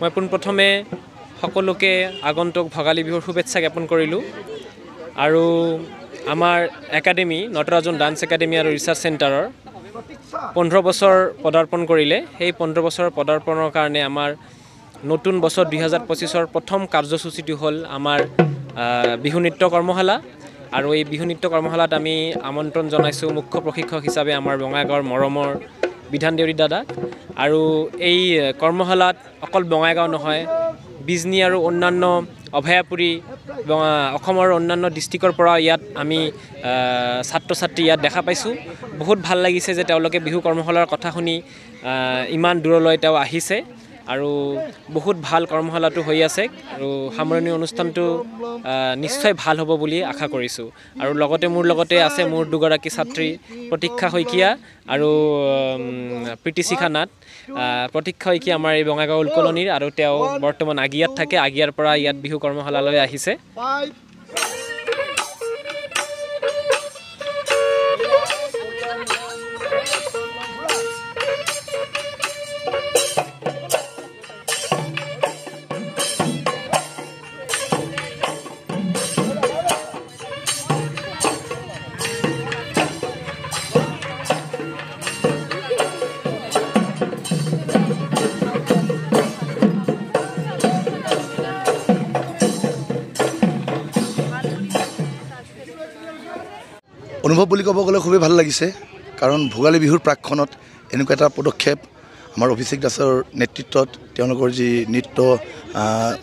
মই পোনপ্ৰথমে সকলোকে আগন্তুক ভোগালী বিহুৰ শুভেচ্ছা জ্ঞাপন কৰিলোঁ আৰু আমাৰ একাডেমি নটৰাজন ডান্স একাডেমি আৰু ৰিচাৰ্চ চেণ্টাৰৰ 15 বছৰ পদাৰ্পণ কৰিলে সেই 15 বছৰ পদাৰ্পণৰ কাৰণে আমাৰ নতুন বছৰ 2025ৰ প্ৰথম কাৰ্যসূচীটো হ'ল আমাৰ বিহু নৃত্য কৰ্মশালা আৰু এই বিহু নৃত্য কৰ্মশালাত আমি আমন্ত্ৰণ জনাইছোঁ মুখ্য প্ৰশিক্ষক হিচাপে আমাৰ বঙাইগাঁৱৰ মৰমৰ বিধান দেউৰী দাদা আৰু এই কৰ্মশালাত অকল বঙাইগাঁও নহয় বিজনী আৰু অন্যান্য অভয়াপুৰী অসমৰ অন্যান্য ডিষ্ট্ৰিক্টৰ পৰা ইয়াত আমি ছাত্ৰ ছাত্ৰী ইয়াত দেখা পাইছোঁ বহুত ভাল লাগিছে যে তেওঁলোকে বিহু কৰ্মশালাৰ কথা শুনি ইমান দূৰলৈ তেওঁ আহিছে আৰু বহুত ভাল কৰ্মশালাটো হৈ আছে আৰু সামৰণি অনুষ্ঠানটো নিশ্চয় ভাল হ'ব বুলি আশা কৰিছোঁ আৰু লগতে মোৰ লগতে আছে মোৰ দুগৰাকী ছাত্ৰী প্ৰতীক্ষা শইকীয়া আৰু প্ৰীতিশিখা নাথ প্ৰতীক্ষা শইকীয়া আমাৰ এই বঙাইগাঁও উল কলনীৰ আৰু তেওঁ বৰ্তমান আগিয়াত থাকে আগিয়াৰ পৰা ইয়াত বিহু কৰ্মশালালৈ আহিছে অনুভৱ বুলি ক'ব গ'লে খুবেই ভাল লাগিছে কাৰণ ভোগালী বিহুৰ প্ৰাকক্ষণত এনেকুৱা এটা পদক্ষেপ আমাৰ অভিষেক দাসৰ নেতৃত্বত তেওঁলোকৰ যি নৃত্য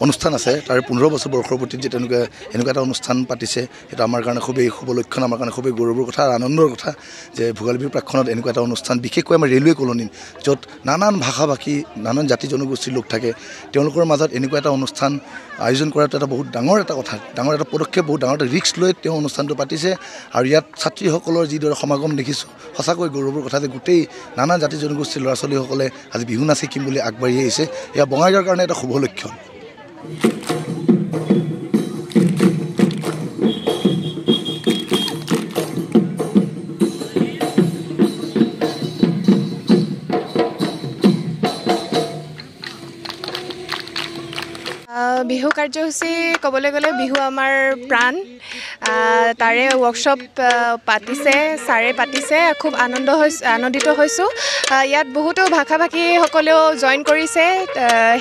অনুষ্ঠান আছে তাৰে 15 বছৰ বৰ্ষৰ প্ৰতি যে তেওঁলোকে এনেকুৱা এটা অনুষ্ঠান পাতিছে সেইটো আমাৰ কাৰণে খুবেই শুভ লক্ষণ আমাৰ কাৰণে খুবেই গৌৰৱৰ কথা আৰু আনন্দৰ কথা যে ভোগালী বিহুৰ প্ৰাকক্ষণত এনেকুৱা এটা অনুষ্ঠান বিশেষকৈ আমাৰ ৰেলৱে কলনীত য'ত নানান ভাষা ভাষী নানান জাতি জনগোষ্ঠীৰ লোক থাকে তেওঁলোকৰ মাজত এনেকুৱা এটা অনুষ্ঠান আয়োজন কৰাটো এটা বহুত ডাঙৰ এটা কথা ডাঙৰ এটা পদক্ষেপ বহুত ডাঙৰ এটা ৰিস্ক লৈ তেওঁ অনুষ্ঠানটো পাতিছে আৰু ইয়াত ছাত্ৰীসকলৰ যিদৰে সমাগম দেখিছোঁ সঁচাকৈ গৌৰৱৰ কথা যে গোটেই নানান জাতি জনগোষ্ঠীৰ ল'ৰা ছোৱালীসকলে আজি বিহু নাচ শিকিম বুলি আগবাঢ়ি আহিছে এয়া বঙাইগাঁৱৰ কাৰণে এটা শুভ লক্ষণ বিহু কাৰ্যসূচী ক'বলৈ গ'লে বিহু আমাৰ প্ৰাণ তাৰে ৱৰ্কশ্বপ পাতিছে ছাৰে পাতিছে খুব আনন্দিত হৈছোঁ ইয়াত বহুতো ভাষা ভাষীসকলেও জইন কৰিছে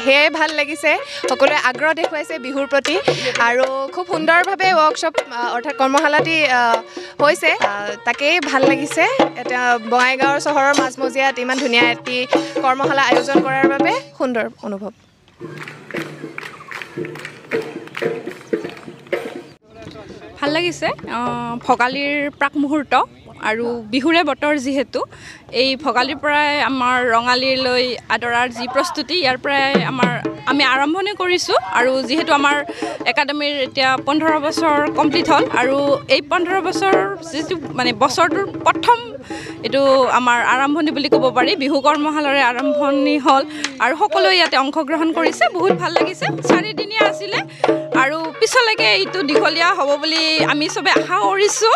সেয়াই ভাল লাগিছে সকলোৱে আগ্ৰহ দেখুৱাইছে বিহুৰ প্ৰতি আৰু খুব সুন্দৰভাৱে ৱৰ্কশ্বপ অৰ্থাৎ কৰ্মশালাটি হৈছে তাকেই ভাল লাগিছে এতিয়া বঙাইগাঁৱৰ চহৰৰ মাজমজিয়াত ইমান ধুনীয়া এটি কৰ্মশালা আয়োজন কৰাৰ বাবে সুন্দৰ অনুভৱ ভাল লাগিছে ভোগালীৰ প্ৰাক মুহূৰ্ত আৰু বিহুৰে বতৰ যিহেতু এই ভোগালীৰ পৰাই আমাৰ ৰঙালীলৈ আদৰাৰ যি প্ৰস্তুতি ইয়াৰ পৰাই আমি আৰম্ভণি কৰিছোঁ আৰু যিহেতু আমাৰ একাডেমীৰ এতিয়া 15 বছৰ কমপ্লিট হ'ল আৰু এই 15 বছৰ যিটো মানে বছৰটোৰ প্ৰথম এইটো আমাৰ আৰম্ভণি বুলি ক'ব পাৰি বিহু কৰ্মশালাৰে আৰম্ভণি হ'ল আৰু সকলোৱে ইয়াতে অংশগ্ৰহণ কৰিছে বহুত ভাল লাগিছে 4 দিনীয়া আছিলে আৰু পিছলৈকে এইটো দীঘলীয়া হ'ব বুলি আমি চবে আশা কৰিছোঁ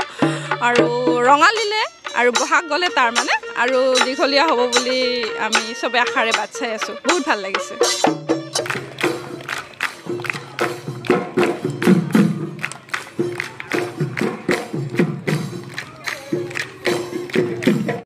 আৰু ৰঙালীলে আৰু বহাগ গ'লে তাৰ মানে আৰু দীঘলীয়া হ'ব বুলি আমি চবে আশাৰে বাট চাই আছোঁ বহুত ভাল লাগিছে